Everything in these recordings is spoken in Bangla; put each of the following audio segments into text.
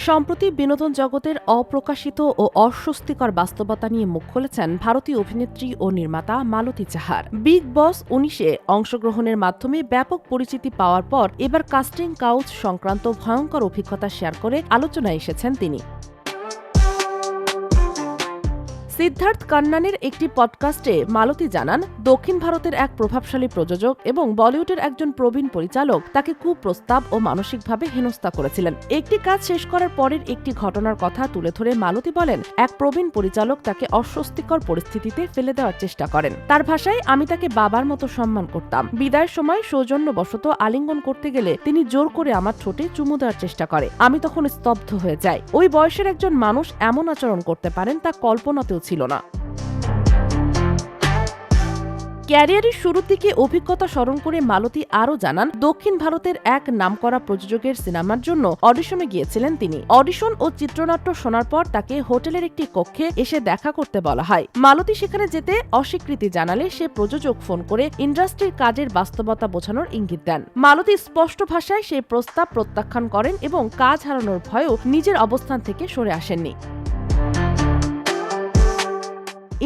সম্প্রতি বিনোদন জগতের অপ্রকাশিত ও অস্বস্তিকর বাস্তবতা নিয়ে মুখ খুলেছেন ভারতীয় অভিনেত্রী ও নির্মাতা মালতী চাহার। বিগ বস ১৯-এ অংশগ্রহণের মাধ্যমে ব্যাপক পরিচিতি পাওয়ার পর এবার কাস্টিং কাউচ সংক্রান্ত ভয়ঙ্কর অভিজ্ঞতা শেয়ার করে আলোচনায় এসেছেন তিনি। সিদ্ধার্থ কান্নানের একটি পডকাস্টে মালতী জানান, দক্ষিণ ভারতের এক প্রভাবশালী প্রযোজক এবং বলিউডের একজন প্রবীণ পরিচালক তাকে কুপ্রস্তাব ও মানসিকভাবে হেনস্থা করেছিলেন। একটি কাজ শেষ করার পরের একটি ঘটনার কথা তুলে ধরে মালতী বলেন, এক প্রবীণ পরিচালক তাকে অস্বস্তিকর পরিস্থিতিতে ফেলে দেওয়ার চেষ্টা করেন। তার ভাষায়, আমি তাকে বাবার মতো সম্মান করতাম। বিদায়ের সময় সৌজন্যবশত আলিঙ্গন করতে গেলে তিনি জোর করে আমার ঠোঁটে চুমু দেওয়ার চেষ্টা করে। আমি তখন স্তব্ধ হয়ে যাই। ওই বয়সের একজন মানুষ এমন আচরণ করতে পারেন তা কল্পনাতেও ছিল না। ক্যারিয়ারের শুরুর দিকে অভিজ্ঞতা স্মরণ করে মালতী আরও জানান, দক্ষিণ ভারতের এক নামকরা প্রযোজকের সিনেমার জন্য অডিশনে গিয়েছিলেন তিনি। অডিশন ও চিত্রনাট্য শোনার পর তাকে হোটেলের একটি কক্ষে এসে দেখা করতে বলা হয়। মালতী সেখানে যেতে অস্বীকৃতি জানালে সে প্রযোজক ফোন করে ইন্ডাস্ট্রির কাজের বাস্তবতা বোঝানোর ইঙ্গিত দেন। মালতী স্পষ্ট ভাষায় সেই প্রস্তাব প্রত্যাখ্যান করেন এবং কাজ হারানোর ভয়েও নিজের অবস্থান থেকে সরে আসেননি।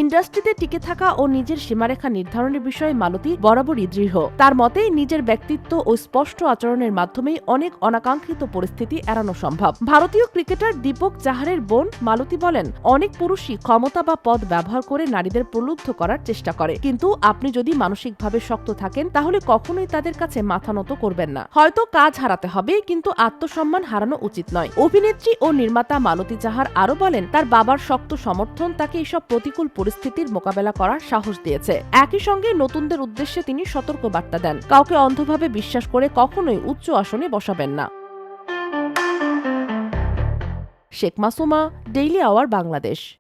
ইন্ডাস্ট্রিতে টিকে থাকা ও নিজের সীমারেখা নির্ধারণের বিষয়ে মালতী বরাবরই দৃঢ়। তার মতে, নিজের ব্যক্তিত্ব ও স্পষ্ট আচরণের মাধ্যমেই অনেক অনাকাঙ্ক্ষিত পরিস্থিতি এড়ানো সম্ভব। ভারতীয় ক্রিকেটার দীপক চাহারের বোন মালতী বলেন, অনেক পুরুষই ক্ষমতা বা পদ ব্যবহার করে নারীদের প্রলুব্ধ করার চেষ্টা করে, কিন্তু আপনি যদি মানসিকভাবে শক্ত থাকেন তাহলে কখনোই তাদের কাছে মাথা নত করবেন না। হয়তো কাজ হারাতে হবে, কিন্তু আত্মসম্মান হারানো উচিত নয়। অভিনেত্রী ও নির্মাতা মালতী চাহার আরও বলেন, তার বাবার শক্ত সমর্থন তাকে এসব প্রতিকূল পরিস্থিতির মোকাবেলা করার সাহস দিয়েছে। একই সঙ্গে নতুনদের উদ্দেশ্যে তিনি সতর্ক বার্তা দেন, কাউকে অন্ধভাবে বিশ্বাস করে কখনোই উচ্চ আসনে বসাবেন না। Sheikh Masuma, daily hour, Bangladesh.